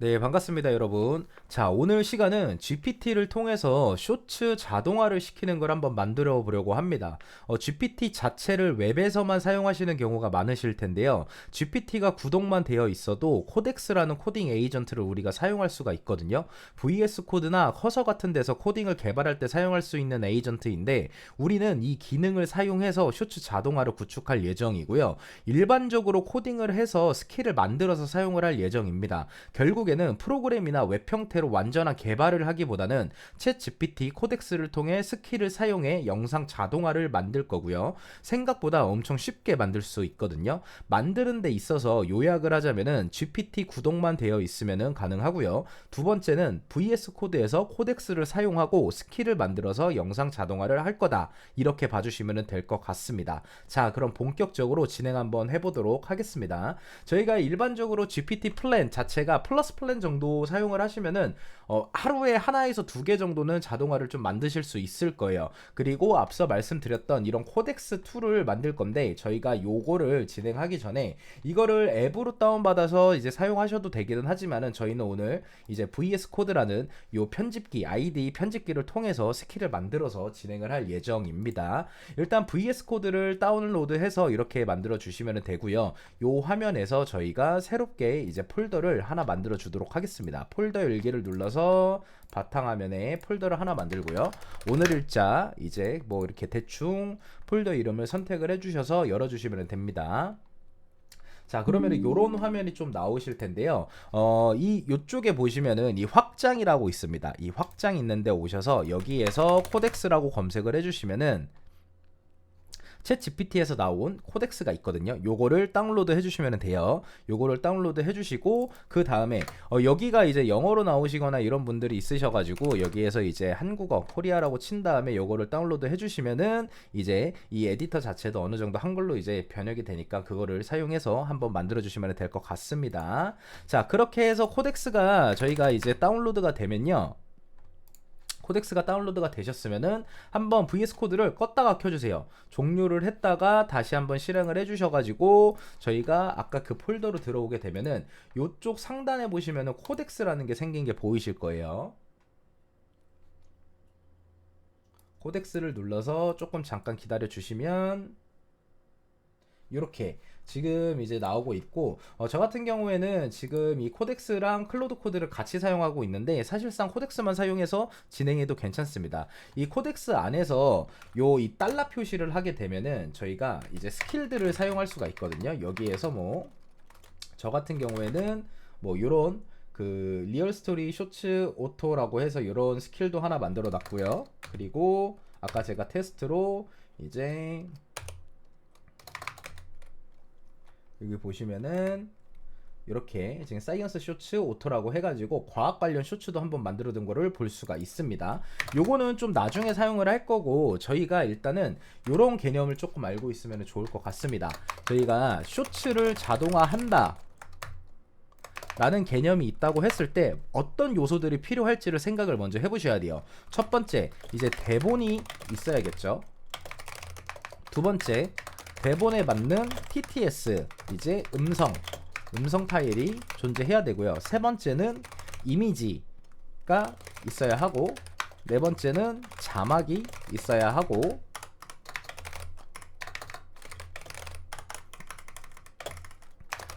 네, 반갑습니다, 여러분. 자, 오늘 시간은 GPT를 통해서 쇼츠 자동화를 시키는 걸 한번 만들어 보려고 합니다. GPT 자체를 웹에서만 사용하시는 경우가 많으실 텐데요. GPT가 구동만 되어 있어도 코덱스라는 코딩 에이전트를 우리가 사용할 수가 있거든요. VS 코드나 커서 같은 데서 코딩을 개발할 때 사용할 수 있는 에이전트인데, 우리는 이 기능을 사용해서 쇼츠 자동화를 구축할 예정이고요. 일반적으로 코딩을 해서 스킬을 만들어서 사용을 할 예정입니다. 결국에는 프로그램이나 웹 형태로 완전한 개발을 하기보다는 챗 GPT 코덱스를 통해 스킬을 사용해 영상 자동화를 만들 거고요. 생각보다 엄청 쉽게 만들 수 있거든요. 만드는 데 있어서 요약을 하자면은 GPT 구동만 되어 있으면은 가능하고요. 두 번째는 VS 코드에서 코덱스를 사용하고 스킬을 만들어서 영상 자동화를 할 거다. 이렇게 봐주시면 될 것 같습니다. 자, 그럼 본격적으로 진행 한번 해보도록 하겠습니다. 저희가 일반적으로 GPT 플랜 자체가 플러스 플랜 정도 사용을 하시면은 하루에 하나에서 두 개 정도는 자동화를 좀 만드실 수 있을 거예요. 그리고 앞서 말씀드렸던 이런 코덱스 툴을 만들 건데, 저희가 요거를 진행하기 전에 이거를 앱으로 다운받아서 이제 사용하셔도 되기는 하지만은, 저희는 오늘 이제 VS 코드라는 요 편집기, IDE 편집기를 통해서 스킬을 만들어서 진행을 할 예정입니다. 일단 VS 코드를 다운로드해서 이렇게 만들어 주시면 되고요. 요 화면에서 저희가 새롭게 이제 폴더를 하나 만들어 주도록 하겠습니다. 폴더 열기를 눌러서 바탕화면에 폴더를 하나 만들고요. 오늘 일자 이제 뭐 이렇게 대충 폴더 이름을 선택을 해주셔서 열어주시면 됩니다. 자, 그러면은 요런 화면이 좀 나오실 텐데요. 이 요쪽에 보시면은 이 확장이라고 있습니다. 이 확장 있는데 오셔서 여기에서 코덱스라고 검색을 해주시면은 챗 GPT에서 나온 코덱스가 있거든요. 요거를 다운로드 해주시면 돼요. 요거를 다운로드 해주시고, 그 다음에 여기가 이제 영어로 나오시거나 이런 분들이 있으셔가지고 여기에서 이제 한국어 코리아라고 친 다음에 요거를 다운로드 해주시면은 이제 이 에디터 자체도 어느 정도 한글로 이제 번역이 되니까 그거를 사용해서 한번 만들어 주시면 될 것 같습니다. 자, 그렇게 해서 코덱스가 저희가 이제 다운로드가 되면요, 코덱스가 다운로드가 되셨으면은 한번 VS 코드를 껐다가 켜주세요. 종료를 했다가 다시 한번 실행을 해주셔가지고 저희가 아까 그 폴더로 들어오게 되면은 요쪽 상단에 보시면은 코덱스라는 게 생긴 게 보이실 거예요. 코덱스를 눌러서 조금 잠깐 기다려 주시면 이렇게 지금 이제 나오고 있고, 저 같은 경우에는 지금 이 코덱스랑 클로드 코드를 같이 사용하고 있는데, 사실상 코덱스만 사용해서 진행해도 괜찮습니다. 이 코덱스 안에서 요 이 달러 표시를 하게 되면은 저희가 이제 스킬들을 사용할 수가 있거든요. 여기에서 뭐 저 같은 경우에는 뭐 요런 그 리얼 스토리 쇼츠 오토라고 해서 요런 스킬도 하나 만들어 놨고요. 그리고 아까 제가 테스트로 이제 여기 보시면은 이렇게 지금 사이언스 쇼츠 오토라고 해가지고 과학 관련 쇼츠도 한번 만들어 둔 거를 볼 수가 있습니다. 요거는 좀 나중에 사용을 할 거고, 저희가 일단은 요런 개념을 조금 알고 있으면 좋을 것 같습니다. 저희가 쇼츠를 자동화한다 라는 개념이 있다고 했을 때 어떤 요소들이 필요할지를 생각을 먼저 해보셔야 돼요. 첫 번째, 이제 대본이 있어야겠죠. 두 번째, 대본에 맞는 TTS, 이제 음성 파일이 존재해야 되고요. 세 번째는 이미지가 있어야 하고, 네 번째는 자막이 있어야 하고,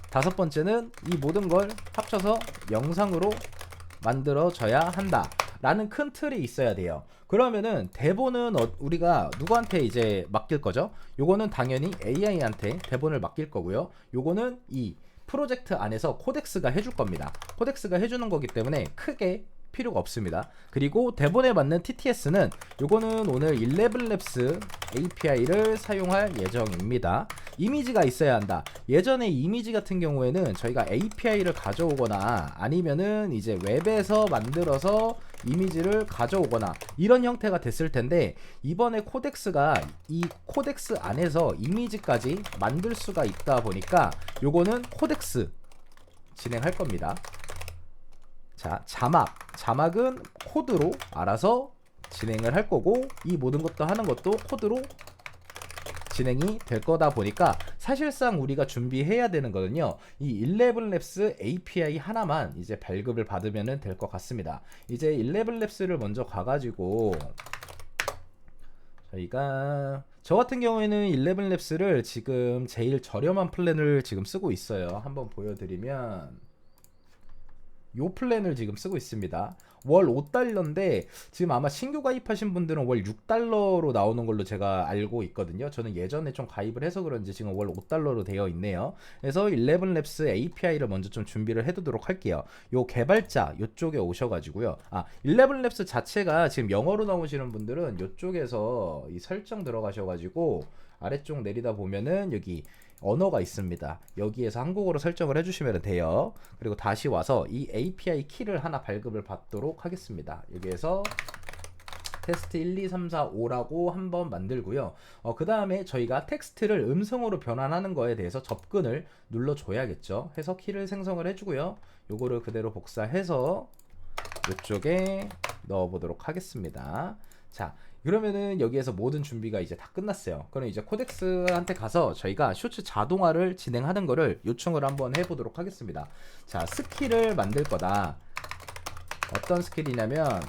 다섯 번째는 이 모든 걸 합쳐서 영상으로 만들어져야 한다 라는 큰 틀이 있어야 돼요. 그러면은 대본은 우리가 누구한테 이제 맡길 거죠? 요거는 당연히 AI한테 대본을 맡길 거고요. 요거는 이 프로젝트 안에서 코덱스가 해줄 겁니다. 코덱스가 해주는 거기 때문에 크게 필요가 없습니다. 그리고 대본에 맞는 TTS는 요거는 오늘 11labs API를 사용할 예정입니다. 이미지가 있어야 한다. 예전에 이미지 같은 경우에는 저희가 API를 가져오거나 아니면은 이제 웹에서 만들어서 이미지를 가져오거나 이런 형태가 됐을 텐데, 이번에 코덱스가 이 코덱스 안에서 이미지까지 만들 수가 있다 보니까 요거는 코덱스 진행할 겁니다. 자, 자막은 코드로 알아서 진행을 할 거고, 이 모든 것도 하는 것도 코드로 진행이 될 거다 보니까 사실상 우리가 준비해야 되는 거는요, 이 11labs API 하나만 이제 발급을 받으면 될 것 같습니다. 이제 11labs를 먼저 가가지고 저희가 저 같은 경우에는 11labs를 지금 제일 저렴한 플랜을 지금 쓰고 있어요. 한번 보여드리면 요 플랜을 지금 쓰고 있습니다. 월 5달러인데 지금 아마 신규 가입하신 분들은 월 6달러로 나오는 걸로 제가 알고 있거든요. 저는 예전에 좀 가입을 해서 그런지 지금 월 5달러로 되어 있네요. 그래서 11labs API를 먼저 좀 준비를 해두도록 할게요. 요 개발자 요쪽에 오셔가지고요. 11labs 자체가 지금 영어로 나오시는 분들은 요쪽에서 이 설정 들어가셔가지고 아래쪽 내리다 보면은 여기 언어가 있습니다. 여기에서 한국어로 설정을 해주시면 돼요. 그리고 다시 와서 이 API 키를 하나 발급을 받도록 하겠습니다. 여기에서 테스트 1, 2, 3, 4, 5라고 한번 만들고요. 그 다음에 저희가 텍스트를 음성으로 변환하는 거에 대해서 접근을 눌러줘야겠죠. 해서 키를 생성을 해주고요. 요거를 그대로 복사해서 이쪽에 넣어보도록 하겠습니다. 자, 그러면은 여기에서 모든 준비가 이제 다 끝났어요. 그럼 이제 코덱스한테 가서 저희가 쇼츠 자동화를 진행하는 거를 요청을 한번 해보도록 하겠습니다. 자, 스킬을 만들 거다. 어떤 스킬이냐면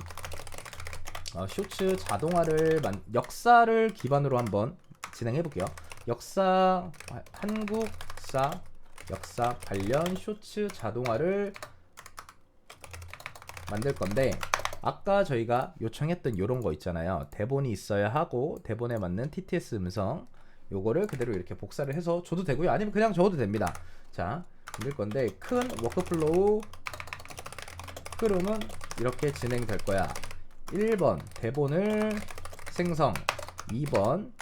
쇼츠 자동화를 역사를 기반으로 한번 진행해 볼게요. 한국사 역사 관련 쇼츠 자동화를 만들 건데, 아까 저희가 요청했던 요런 거 있잖아요. 대본이 있어야 하고 대본에 맞는 TTS 음성, 요거를 그대로 이렇게 복사를 해서 줘도 되고요. 아니면 그냥 적어도 됩니다. 자, 만들 건데 큰 워크플로우 흐름은 이렇게 진행될 거야. 1번 대본을 생성, 2번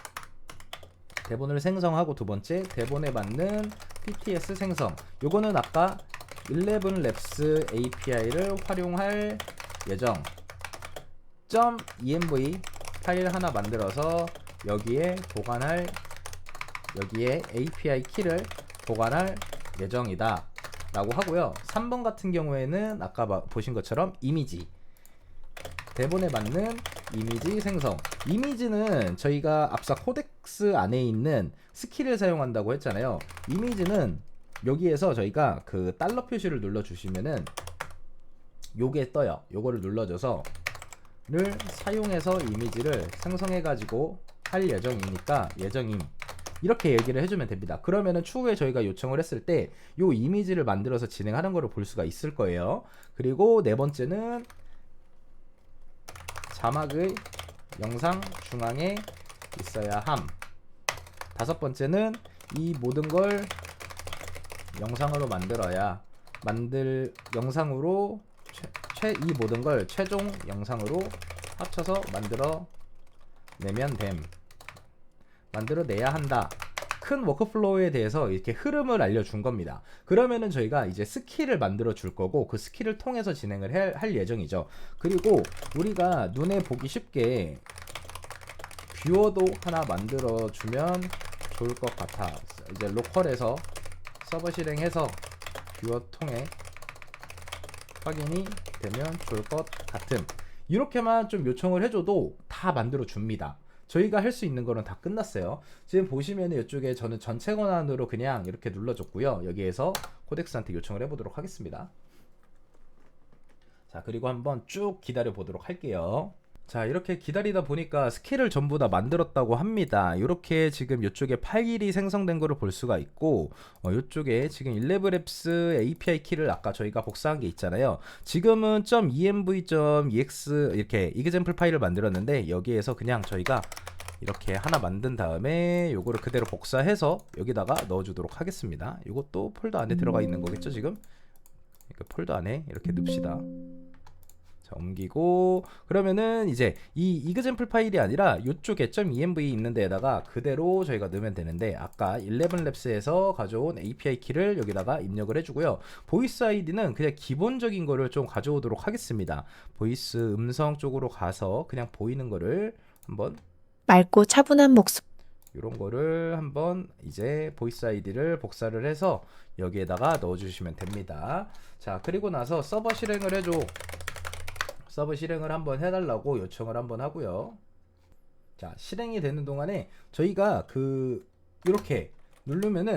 대본을 생성하고, 두 번째 대본에 맞는 TTS 생성. 요거는 아까 11labs API를 활용할 예정. .env 파일 하나 만들어서 여기에 API 키를 보관할 예정이다 라고 하고요. 3번 같은 경우에는 아까 보신 것처럼 이미지, 대본에 맞는 이미지 생성. 이미지는 저희가 앞서 코덱스 안에 있는 스킬을 사용한다고 했잖아요. 이미지는 여기에서 저희가 그 달러 표시를 눌러 주시면은 요게 떠요. 요거를 눌러줘서 를 사용해서 이미지를 생성해 가지고 할 예정임 이렇게 얘기를 해주면 됩니다. 그러면은 추후에 저희가 요청을 했을 때 요 이미지를 만들어서 진행하는 거를 볼 수가 있을 거예요. 그리고 네 번째는 자막의 영상 중앙에 있어야 함. 다섯 번째는 이 모든 걸 영상으로 이 모든 걸 최종 영상으로 합쳐서 만들어내야 한다. 큰 워크플로우에 대해서 이렇게 흐름을 알려준 겁니다. 그러면은 저희가 이제 스킬을 만들어 줄 거고, 그 스킬을 통해서 진행을 할 예정이죠. 그리고 우리가 눈에 보기 쉽게 뷰어도 하나 만들어 주면 좋을 것 같아. 이제 로컬에서 서버 실행해서 뷰어 통해 확인이 되면 좋을 것 같음. 이렇게만 좀 요청을 해줘도 다 만들어 줍니다. 저희가 할 수 있는 거는 다 끝났어요. 지금 보시면 이쪽에 저는 전체 권한으로 그냥 이렇게 눌러줬고요. 여기에서 코덱스한테 요청을 해보도록 하겠습니다. 자, 그리고 한번 쭉 기다려 보도록 할게요. 자, 이렇게 기다리다 보니까 스킬을 전부 다 만들었다고 합니다. 이렇게 지금 이쪽에 파일이 생성된 거를 볼 수가 있고, 이쪽에 지금 11labs API 키를 아까 저희가 복사한 게 있잖아요. 지금은 .env.ex 이렇게 example 파일을 만들었는데, 여기에서 그냥 저희가 이렇게 하나 만든 다음에 요거를 그대로 복사해서 여기다가 넣어주도록 하겠습니다. 이것도 폴더 안에 들어가 있는 거겠죠, 지금? 그러니까 폴더 안에 이렇게 넣읍시다. 옮기고, 그러면은 이제 이 example 파일이 아니라 이쪽에 .env 있는 데에다가 그대로 저희가 넣으면 되는데, 아까 11labs에서 가져온 API 키를 여기다가 입력을 해주고요. 보이스 아이디는 그냥 기본적인 거를 좀 가져오도록 하겠습니다. 보이스 음성 쪽으로 가서 그냥 보이는 거를 한번, 맑고 차분한 목소리, 이런 거를 한번 이제 보이스 아이디를 복사를 해서 여기에다가 넣어주시면 됩니다. 자, 그리고 나서 서버 실행을 해줘. 서버 실행을 한번 해달라고 요청을 한번 하고요. 자, 실행이 되는 동안에 저희가 이렇게 누르면은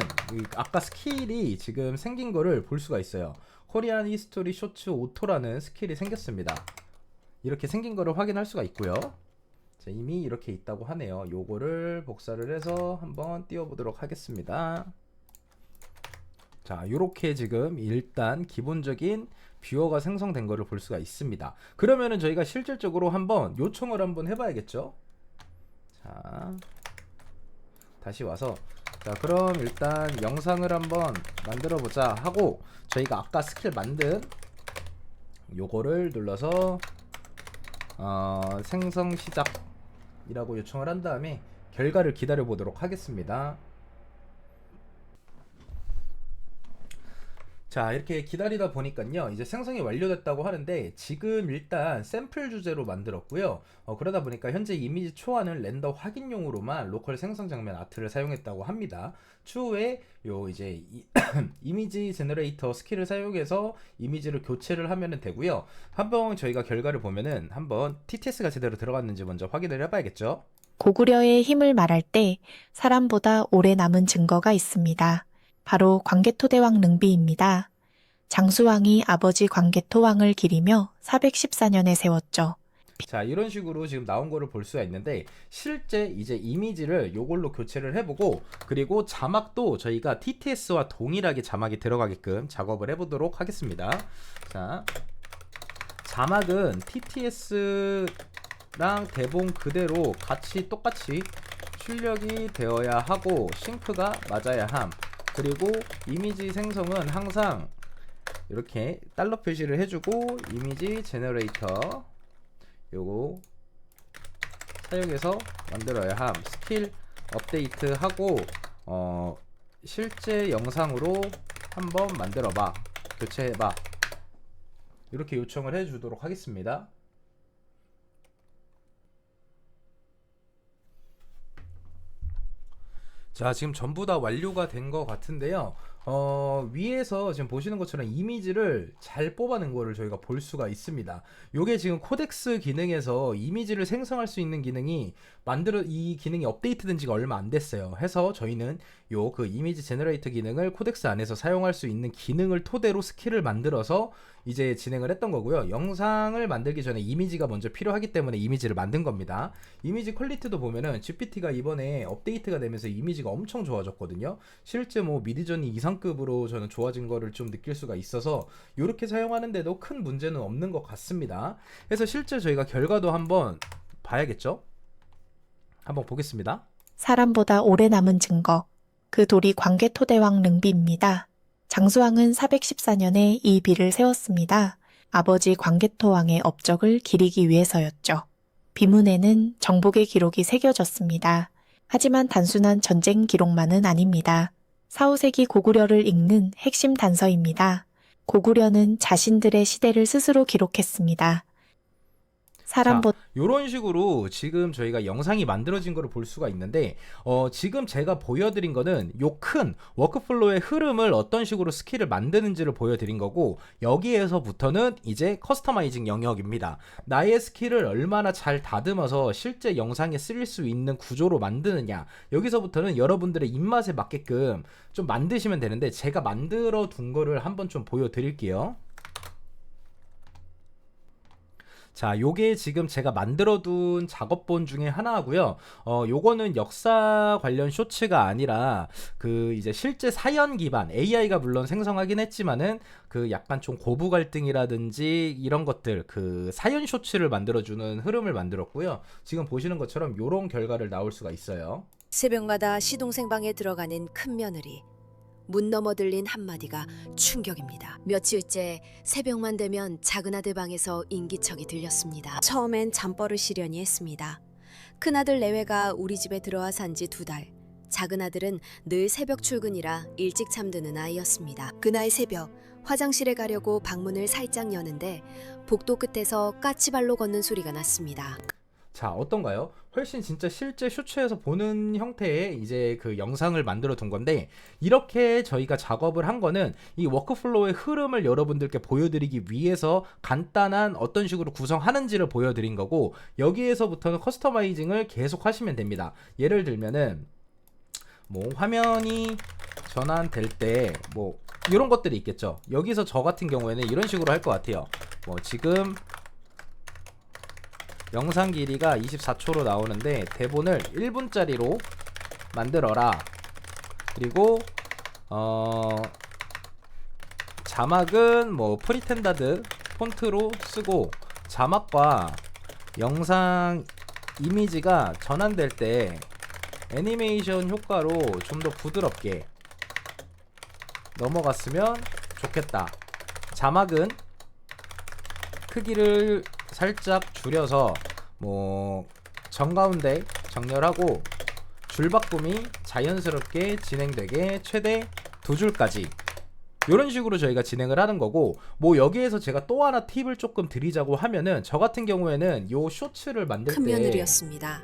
아까 스킬이 지금 생긴 거를 볼 수가 있어요. 코리안 히스토리 쇼츠 오토라는 스킬이 생겼습니다. 이렇게 생긴 거를 확인할 수가 있고요. 자, 이미 이렇게 있다고 하네요. 요거를 복사를 해서 한번 띄워보도록 하겠습니다. 자, 요렇게 지금 일단 기본적인 뷰어가 생성된 거를 볼 수가 있습니다. 그러면은 저희가 실질적으로 한번 요청을 한번 해봐야겠죠. 자, 다시 와서, 자, 그럼 일단 영상을 한번 만들어 보자 하고 저희가 아까 스킬 만든 요거를 눌러서 생성 시작이라고 요청을 한 다음에 결과를 기다려 보도록 하겠습니다. 자, 이렇게 기다리다 보니까요, 이제 생성이 완료됐다고 하는데 지금 일단 샘플 주제로 만들었고요. 그러다 보니까 현재 이미지 초안은 렌더 확인용으로만 로컬 생성 장면 아트를 사용했다고 합니다. 추후에 요 이제 이미지 제너레이터 스킬을 사용해서 이미지를 교체를 하면 되고요. 한번 저희가 결과를 보면은 한번 TTS가 제대로 들어갔는지 먼저 확인을 해봐야겠죠. 고구려의 힘을 말할 때 사람보다 오래 남은 증거가 있습니다. 바로 광개토대왕 능비입니다. 장수왕이 아버지 광개토왕을 기리며 414년에 세웠죠. 자, 이런 식으로 지금 나온 거를 볼 수가 있는데 실제 이제 이미지를 요걸로 교체를 해보고 그리고 자막도 저희가 TTS와 동일하게 자막이 들어가게끔 작업을 해보도록 하겠습니다. 자, 자막은 TTS랑 대본 그대로 같이 똑같이 출력이 되어야 하고 싱크가 맞아야 함. 그리고 이미지 생성은 항상 이렇게 달러 표시를 해주고 이미지 제너레이터 요거 사용해서 만들어야 함. 스킬 업데이트 하고 실제 영상으로 한번 만들어봐, 교체해봐, 이렇게 요청을 해주도록 하겠습니다. 자, 지금 전부 다 완료가 된 것 같은데요. 위에서 지금 보시는 것처럼 이미지를 잘 뽑아낸 거를 저희가 볼 수가 있습니다. 요게 지금 코덱스 기능에서 이미지를 생성할 수 있는 기능이 이 기능이 업데이트된 지가 얼마 안 됐어요. 해서 저희는 요 그 이미지 제너레이터 기능을 코덱스 안에서 사용할 수 있는 기능을 토대로 스킬을 만들어서 이제 진행을 했던 거고요. 영상을 만들기 전에 이미지가 먼저 필요하기 때문에 이미지를 만든 겁니다. 이미지 퀄리티도 보면은 GPT가 이번에 업데이트가 되면서 이미지가 엄청 좋아졌거든요. 실제 뭐 미드저니 이상급으로 저는 좋아진 거를 좀 느낄 수가 있어서 이렇게 사용하는데도 큰 문제는 없는 것 같습니다. 그래서 실제 저희가 결과도 한번 봐야겠죠? 한번 보겠습니다. 사람보다 오래 남은 증거. 그 돌이 광개토대왕 능비입니다. 장수왕은 414년에 이 비를 세웠습니다. 아버지 광개토왕의 업적을 기리기 위해서였죠. 비문에는 정복의 기록이 새겨졌습니다. 하지만 단순한 전쟁 기록만은 아닙니다. 4, 5세기 고구려를 읽는 핵심 단서입니다. 고구려는 자신들의 시대를 스스로 기록했습니다. 사람보다 이런 식으로 지금 저희가 영상이 만들어진 거를 볼 수가 있는데 지금 제가 보여드린 거는 요 큰 워크플로우의 흐름을 어떤 식으로 스킬을 만드는지를 보여드린 거고 여기에서부터는 이제 커스터마이징 영역입니다. 나의 스킬을 얼마나 잘 다듬어서 실제 영상에 쓰일 수 있는 구조로 만드느냐, 여기서부터는 여러분들의 입맛에 맞게끔 좀 만드시면 되는데 제가 만들어 둔 거를 한번 좀 보여드릴게요. 자, 요게 지금 제가 만들어둔 작업본 중에 하나고요. 요거는 역사 관련 쇼츠가 아니라 그 이제 실제 사연 기반 AI가 물론 생성하긴 했지만은 그 약간 좀 고부 갈등이라든지 이런 것들 그 사연 쇼츠를 만들어주는 흐름을 만들었고요. 지금 보시는 것처럼 요런 결과를 나올 수가 있어요. 새벽마다 시동생 방에 들어가는 큰 며느리. 문 너머 들린 한마디가 충격입니다. 며칠째 새벽만 되면 작은아들 방에서 인기척이 들렸습니다. 처음엔 잠버릇이려니 했습니다. 큰아들 내외가 우리 집에 들어와 산 지 2달. 작은아들은 늘 새벽 출근이라 일찍 잠드는 아이였습니다. 그날 새벽 화장실에 가려고 방문을 살짝 여는데 복도 끝에서 까치발로 걷는 소리가 났습니다. 자, 어떤가요? 훨씬 진짜 실제 쇼츠에서 보는 형태의 이제 그 영상을 만들어 둔 건데 이렇게 저희가 작업을 한 거는 이 워크플로우의 흐름을 여러분들께 보여드리기 위해서 간단한 어떤 식으로 구성하는지를 보여드린 거고 여기에서부터는 커스터마이징을 계속 하시면 됩니다. 예를 들면은 뭐 화면이 전환될 때 뭐 이런 것들이 있겠죠. 여기서 저 같은 경우에는 이런 식으로 할 것 같아요. 뭐 지금 영상 길이가 24초로 나오는데 대본을 1분짜리로 만들어라. 그리고 자막은 뭐 프리텐다드 폰트로 쓰고 자막과 영상 이미지가 전환될 때 애니메이션 효과로 좀 더 부드럽게 넘어갔으면 좋겠다. 자막은 크기를 살짝 줄여서 뭐 정가운데 정렬하고 줄바꿈이 자연스럽게 진행되게 최대 2줄까지 이런 식으로 저희가 진행을 하는 거고, 뭐 여기에서 제가 또 하나 팁을 조금 드리자고 하면은 저 같은 경우에는 요 쇼츠를 만들 큰 때 며느리였습니다.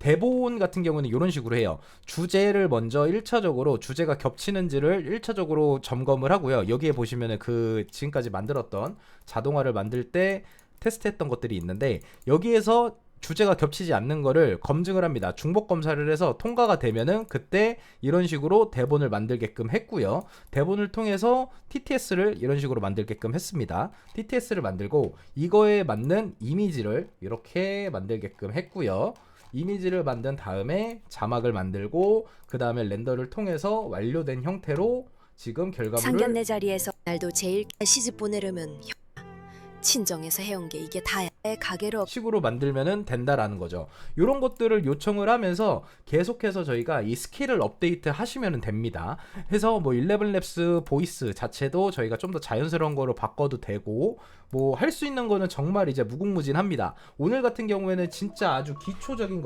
대본 같은 경우는 이런 식으로 해요. 주제를 먼저 1차적으로 주제가 겹치는지를 1차적으로 점검을 하고요. 여기에 보시면은 그 지금까지 만들었던 자동화를 만들 때 테스트했던 것들이 있는데 여기에서 주제가 겹치지 않는 거를 검증을 합니다. 중복 검사를 해서 통과가 되면은 그때 이런 식으로 대본을 만들게끔 했고요. 대본을 통해서 TTS를 이런 식으로 만들게끔 했습니다. TTS를 만들고 이거에 맞는 이미지를 이렇게 만들게끔 했고요. 이미지를 만든 다음에 자막을 만들고 그 다음에 렌더를 통해서 완료된 형태로 지금 결과물을 상견례 자리에서 날도 제일 시집 보내려면 친정에서 해온 게 이게 다야. 가게로 식으로 만들면은 된다라는 거죠. 이런 것들을 요청을 하면서 계속해서 저희가 이 스킬을 업데이트 하시면 됩니다. 해서 뭐 11랩스 보이스 자체도 저희가 좀 더 자연스러운 거로 바꿔도 되고 뭐 할 수 있는 거는 정말 이제 무궁무진합니다. 오늘 같은 경우에는 진짜 아주 기초적인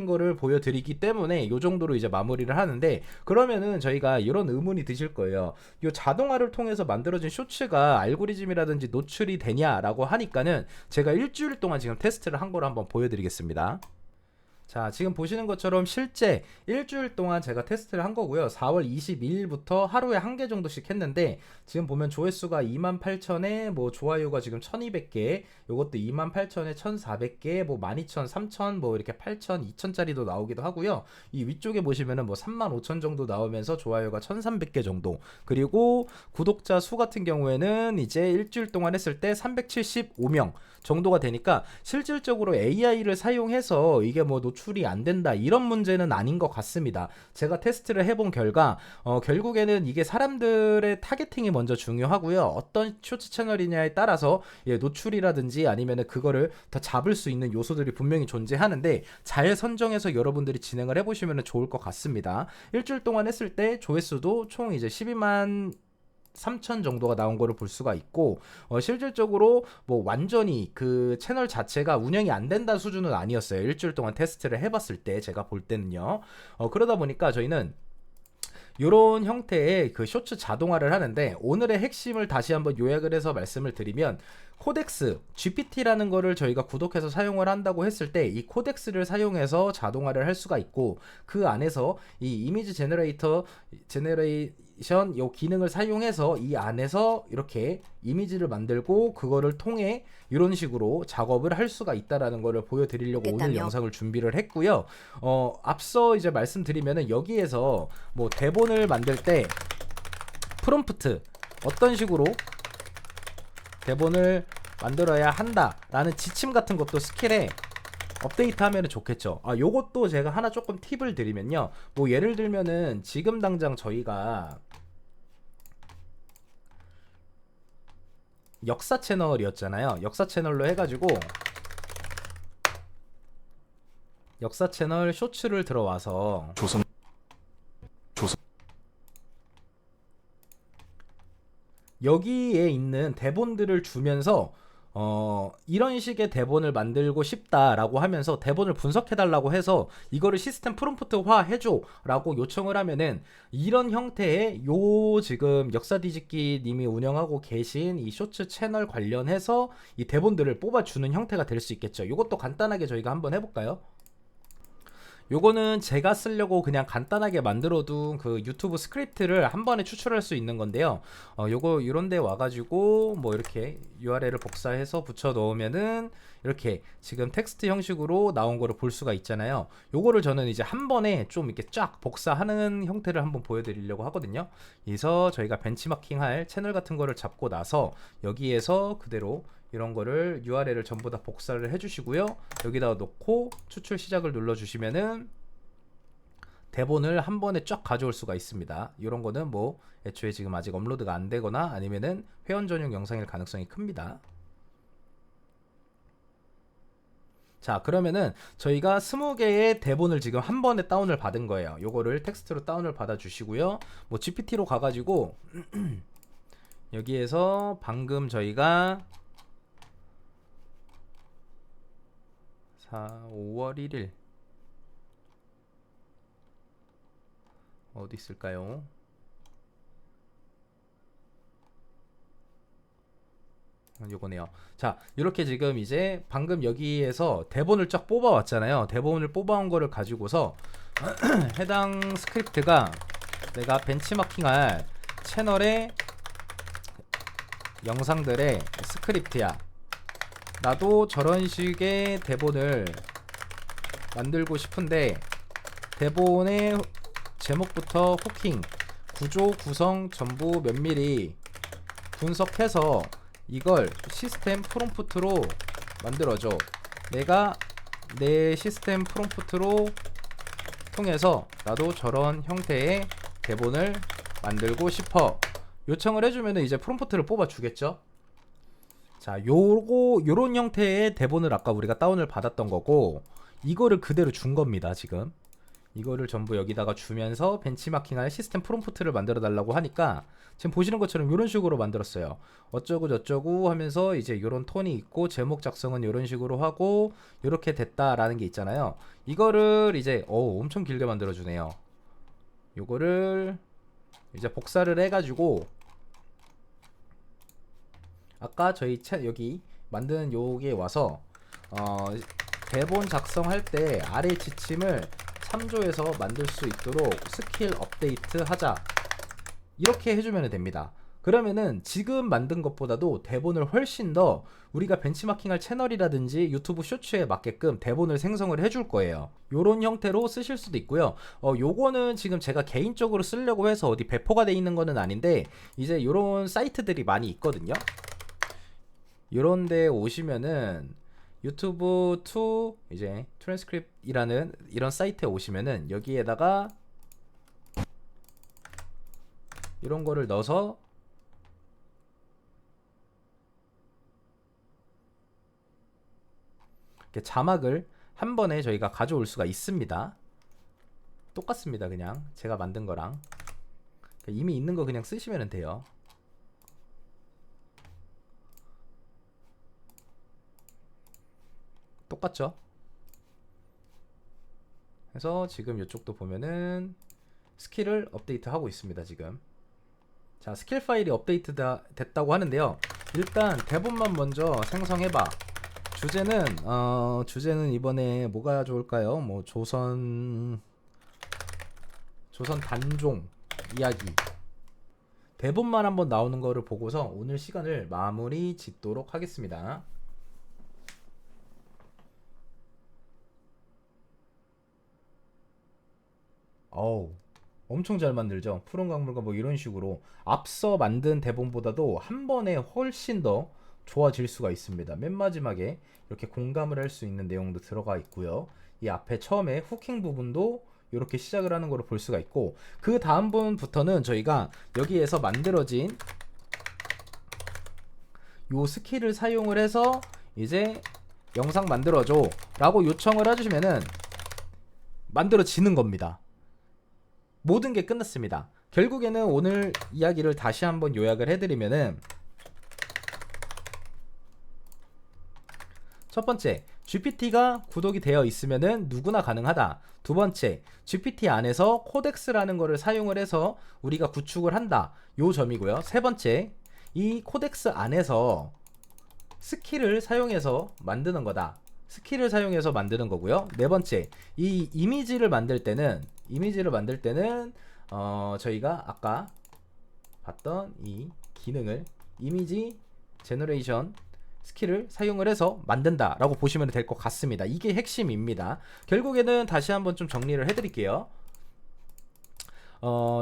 거를 보여드리기 때문에 이 정도로 이제 마무리를 하는데, 그러면은 저희가 이런 의문이 드실 거예요. 이 자동화를 통해서 만들어진 쇼츠가 알고리즘이라든지 노출이 되냐라고 하니까는 제가 일주일 동안 지금 테스트를 한 거를 한번 보여드리겠습니다. 자, 지금 보시는 것처럼 실제 일주일 동안 제가 테스트를 한 거고요. 4월 22일부터 하루에 1개 정도씩 했는데 지금 보면 조회수가 28,000에 뭐 좋아요가 지금 1200개, 요것도 28,000에 1400개, 뭐 12,000, 3,000, 뭐 이렇게 8,000, 2,000짜리도 나오기도 하고요. 이 위쪽에 보시면은 뭐 35,000 정도 나오면서 좋아요가 1,300개 정도. 그리고 구독자 수 같은 경우에는 이제 일주일 동안 했을 때 375명 정도가 되니까 실질적으로 AI를 사용해서 이게 뭐 노출이 안 된다 이런 문제는 아닌 것 같습니다. 제가 테스트를 해본 결과 결국에는 이게 사람들의 타겟팅이 먼저 중요하고요. 어떤 쇼츠 채널이냐에 따라서 노출이라든지 아니면은 그거를 더 잡을 수 있는 요소들이 분명히 존재하는데 잘 선정해서 여러분들이 진행을 해보시면 좋을 것 같습니다. 일주일 동안 했을 때 조회수도 총 이제 12만 3천 정도가 나온 거를 볼 수가 있고, 실질적으로 뭐 완전히 그 채널 자체가 운영이 안 된다는 수준은 아니었어요. 일주일 동안 테스트를 해봤을 때 제가 볼 때는요. 그러다 보니까 저희는 이런 형태의 그 쇼츠 자동화를 하는데, 오늘의 핵심을 다시 한번 요약을 해서 말씀을 드리면 코덱스 GPT라는 거를 저희가 구독해서 사용을 한다고 했을 때 이 코덱스를 사용해서 자동화를 할 수가 있고, 그 안에서 이 이미지 제너레이션 요 기능을 사용해서 이 안에서 이렇게 이미지를 만들고 그거를 통해 이런 식으로 작업을 할 수가 있다라는 거를 보여드리려고 오늘 영상을 준비를 했고요. 앞서 이제 말씀드리면은 여기에서 뭐 대본을 만들 때 프롬프트 어떤 식으로 대본을 만들어야 한다라는 지침 같은 것도 스킬에 업데이트 하면 좋겠죠. 요것도 제가 하나 조금 팁을 드리면요. 뭐 예를 들면은 지금 당장 저희가 역사 채널이었잖아요. 역사 채널로 해가지고 역사 채널 쇼츠를 들어와서 여기에 있는 대본들을 주면서 이런 식의 대본을 만들고 싶다라고 하면서 대본을 분석해달라고 해서 이거를 시스템 프롬프트화 해줘 라고 요청을 하면은 이런 형태의 요 지금 역사 뒤집기 님이 운영하고 계신 이 쇼츠 채널 관련해서 이 대본들을 뽑아주는 형태가 될 수 있겠죠. 이것도 간단하게 저희가 한번 해볼까요? 요거는 제가 쓰려고 그냥 간단하게 만들어둔 그 유튜브 스크립트를 한 번에 추출할 수 있는 건데요. 요거 이런데 와가지고 뭐 이렇게 URL을 복사해서 붙여 넣으면은 이렇게 지금 텍스트 형식으로 나온 거를 볼 수가 있잖아요. 요거를 저는 이제 한 번에 좀 이렇게 쫙 복사하는 형태를 한번 보여드리려고 하거든요. 그래서 저희가 벤치마킹할 채널 같은 거를 잡고 나서 여기에서 그대로 이런 거를 URL을 전부 다 복사를 해주시고요. 여기다가 놓고 추출 시작을 눌러주시면은 대본을 한 번에 쫙 가져올 수가 있습니다. 이런 거는 뭐 애초에 지금 아직 업로드가 안 되거나 아니면은 회원 전용 영상일 가능성이 큽니다. 자, 그러면은 저희가 20개의 대본을 지금 한 번에 다운을 받은 거예요. 요거를 텍스트로 다운을 받아 주시고요. 뭐 GPT로 가가지고 여기에서 방금 저희가 5월 1일 어디 있을까요? 요거네요. 자, 이렇게 지금 이제 방금 여기에서 대본을 쫙 뽑아 왔잖아요. 대본을 뽑아온 거를 가지고서 해당 스크립트가 내가 벤치마킹할 채널의 영상들의 스크립트야. 나도 저런 식의 대본을 만들고 싶은데 대본의 제목부터 후킹, 구조, 구성 전부 면밀히 분석해서 이걸 시스템 프롬프트로 만들어줘. 내가 내 시스템 프롬프트로 통해서 나도 저런 형태의 대본을 만들고 싶어. 요청을 해주면 이제 프롬프트를 뽑아 주겠죠. 자, 요런 형태의 대본을 아까 우리가 다운을 받았던 거고, 이거를 그대로 준 겁니다. 지금 이거를 전부 여기다가 주면서 벤치마킹할 시스템 프롬프트를 만들어 달라고 하니까 지금 보시는 것처럼 이런 식으로 만들었어요. 어쩌고 저쩌고 하면서 이제 이런 톤이 있고 제목 작성은 이런 식으로 하고 이렇게 됐다라는 게 있잖아요. 이거를 이제 엄청 길게 만들어 주네요. 요거를 이제 복사를 해가지고 아까 저희 여기 만든 요게 와서 대본 작성할 때 아래 지침을 참조해서 만들 수 있도록 스킬 업데이트 하자, 이렇게 해주면 됩니다. 그러면은 지금 만든 것보다도 대본을 훨씬 더 우리가 벤치마킹할 채널이라든지 유튜브 쇼츠에 맞게끔 대본을 생성을 해줄 거예요. 요런 형태로 쓰실 수도 있고요. 요거는 지금 제가 개인적으로 쓰려고 해서 어디 배포가 돼 있는 거는 아닌데 이제 요런 사이트들이 많이 있거든요. 요런 데 오시면은 유튜브 투 이제 트랜스크립이라는 이런 사이트에 오시면은 여기에다가 이런 거를 넣어서 이렇게 자막을 한 번에 저희가 가져올 수가 있습니다. 똑같습니다. 그냥 제가 만든 거랑 이미 있는 거 그냥 쓰시면 돼요. 똑같죠? 그래서 지금 이쪽도 보면은 스킬을 업데이트 하고 있습니다. 지금 자, 스킬 파일이 업데이트 됐다고 하는데요. 일단 대본만 먼저 생성해봐. 주제는 이번에 뭐가 좋을까요? 뭐 조선 단종 이야기. 대본만 한번 나오는 거를 보고서 오늘 시간을 마무리 짓도록 하겠습니다. 엄청 잘 만들죠. 푸른 강물과 뭐 이런 식으로 앞서 만든 대본보다도 한 번에 훨씬 더 좋아질 수가 있습니다. 맨 마지막에 이렇게 공감을 할 수 있는 내용도 들어가 있고요. 이 앞에 처음에 후킹 부분도 이렇게 시작을 하는 거를 볼 수가 있고, 그 다음 부분부터는 저희가 여기에서 만들어진 요 스킬을 사용을 해서 이제 영상 만들어줘 라고 요청을 해주시면은 만들어지는 겁니다. 모든 게 끝났습니다. 결국에는 오늘 이야기를 다시 한번 요약을 해드리면은, 첫 번째, GPT가 구독이 되어 있으면은 누구나 가능하다. 두 번째, GPT 안에서 코덱스라는 거를 사용을 해서 우리가 구축을 한다. 요 점이고요. 세 번째, 이 코덱스 안에서 스킬을 사용해서 만드는 거다. 스킬을 사용해서 만드는 거고요. 네 번째, 이 이미지를 만들 때는 저희가 아까 봤던 이 기능을 이미지 제너레이션 스킬을 사용을 해서 만든다 라고 보시면 될 것 같습니다. 이게 핵심입니다. 결국에는 다시 한번 좀 정리를 해드릴게요.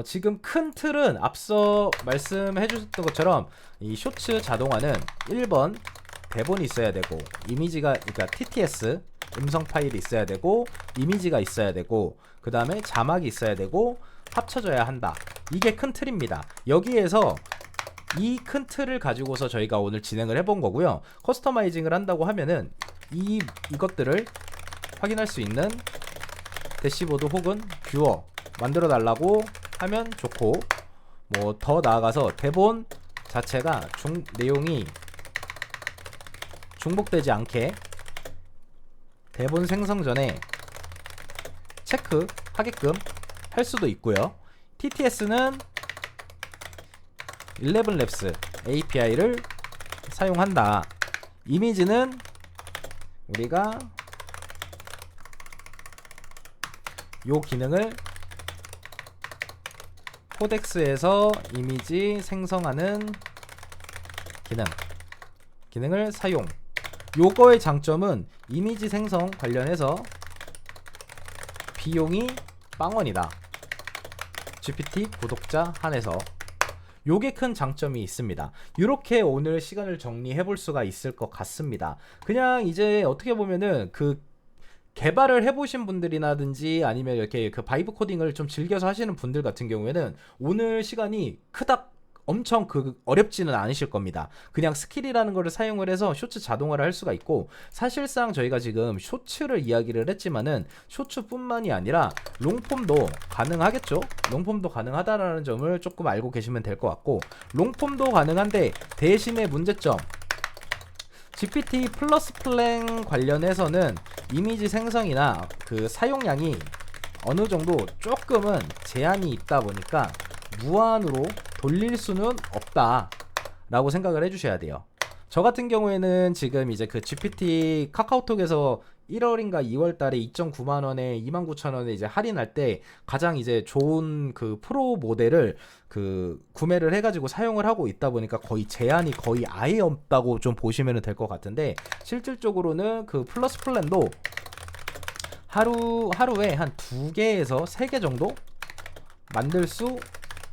지금 큰 틀은 앞서 말씀해 주셨던 것처럼 이 쇼츠 자동화는 1번 대본이 있어야 되고, 이미지가, 그러니까 TTS 음성 파일이 있어야 되고, 이미지가 있어야 되고, 그 다음에 자막이 있어야 되고, 합쳐져야 한다. 이게 큰 틀입니다. 여기에서 이 큰 틀을 가지고서 저희가 오늘 진행을 해본 거고요. 커스터마이징을 한다고 하면은 이것들을 확인할 수 있는 대시보드 혹은 뷰어 만들어 달라고 하면 좋고, 뭐 더 나아가서 대본 자체가 내용이 중복되지 않게 대본 생성 전에 체크하게끔 할 수도 있고요. TTS는 11labs API를 사용한다. 이미지는 우리가 요 기능을 코덱스에서 이미지 생성하는 기능을 사용. 요거의 장점은 이미지 생성 관련해서 비용이 빵원이다. GPT 구독자 한해서. 요게 큰 장점이 있습니다. 이렇게 오늘 시간을 정리해 볼 수가 있을 것 같습니다. 그냥 이제 어떻게 보면은 그 개발을 해보신 분들이라든지 아니면 이렇게 그 바이브 코딩을 좀 즐겨서 하시는 분들 같은 경우에는 오늘 시간이 크닥 엄청 어렵지는 않으실 겁니다. 그냥 스킬이라는 거를 사용을 해서 쇼츠 자동화를 할 수가 있고, 사실상 저희가 지금 쇼츠를 이야기를 했지만은 쇼츠뿐만이 아니라 롱폼도 가능하겠죠. 롱폼도 가능하다라는 점을 조금 알고 계시면 될 것 같고, 롱폼도 가능한데 대신에 문제점, GPT 플러스 플랜 관련해서는 이미지 생성이나 그 사용량이 어느 정도 조금은 제한이 있다 보니까 무한으로 돌릴 수는 없다 라고 생각을 해주셔야 돼요. 저 같은 경우에는 지금 이제 그 GPT 카카오톡에서 1월인가 2월 달에 2.9만원에 29,000원에 이제 할인할 때 가장 이제 좋은 그 프로 모델을 그 구매를 해가지고 사용을 하고 있다 보니까 거의 제한이 거의 아예 없다고 좀 보시면 될 것 같은데, 실질적으로는 그 플러스 플랜도 하루에 한 2개에서 3개 정도 만들 수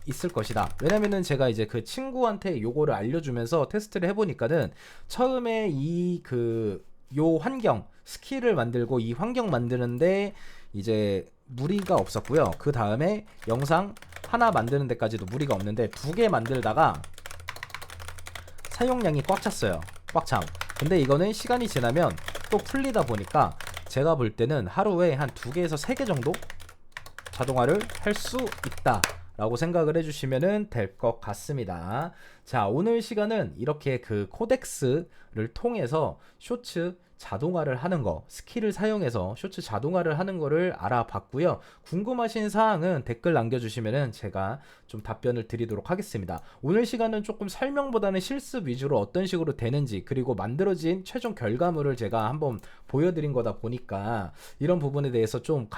있을 것이다. 왜냐면은 제가 이제 그 친구한테 요거를 알려주면서 테스트를 해보니까는 처음에 요 환경 스킬을 만들고 이 환경 만드는데 이제 무리가 없었고요. 그 다음에 영상 하나 만드는 데까지도 무리가 없는데 2개 만들다가 사용량이 꽉 찼어요. 꽉 참. 근데 이거는 시간이 지나면 또 풀리다 보니까 제가 볼 때는 하루에 한 2개에서 3개 정도 자동화를 할 수 있다 라고 생각을 해주시면 될 것 같습니다. 자, 오늘 시간은 이렇게 그 코덱스를 통해서 쇼츠 자동화를 하는 거, 스킬을 사용해서 쇼츠 자동화를 하는 거를 알아봤고요. 궁금하신 사항은 댓글 남겨주시면 제가 좀 답변을 드리도록 하겠습니다. 오늘 시간은 조금 설명보다는 실습 위주로 어떤 식으로 되는지, 그리고 만들어진 최종 결과물을 제가 한번 보여드린 거다 보니까 이런 부분에 대해서 좀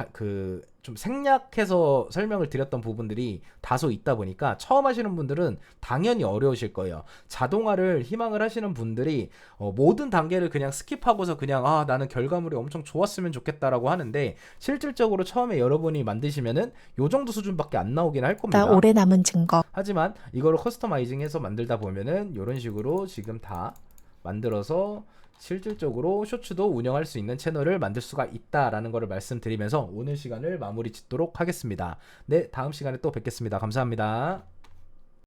생략해서 설명을 드렸던 부분들이 다소 있다 보니까 처음 하시는 분들은 당연히 어려우실 거예요. 자동화를 희망을 하시는 분들이 모든 단계를 그냥 스킵하고서 그냥 나는 결과물이 엄청 좋았으면 좋겠다라고 하는데, 실질적으로 처음에 여러분이 만드시면은 요 정도 수준밖에 안 나오긴 할 겁니다. 오래 남은 증거. 하지만 이거를 커스터마이징해서 만들다 보면은 이런 식으로 지금 다 만들어서 실질적으로 쇼츠도 운영할 수 있는 채널을 만들 수가 있다라는 것을 말씀드리면서 오늘 시간을 마무리 짓도록 하겠습니다. 네, 다음 시간에 또 뵙겠습니다. 감사합니다.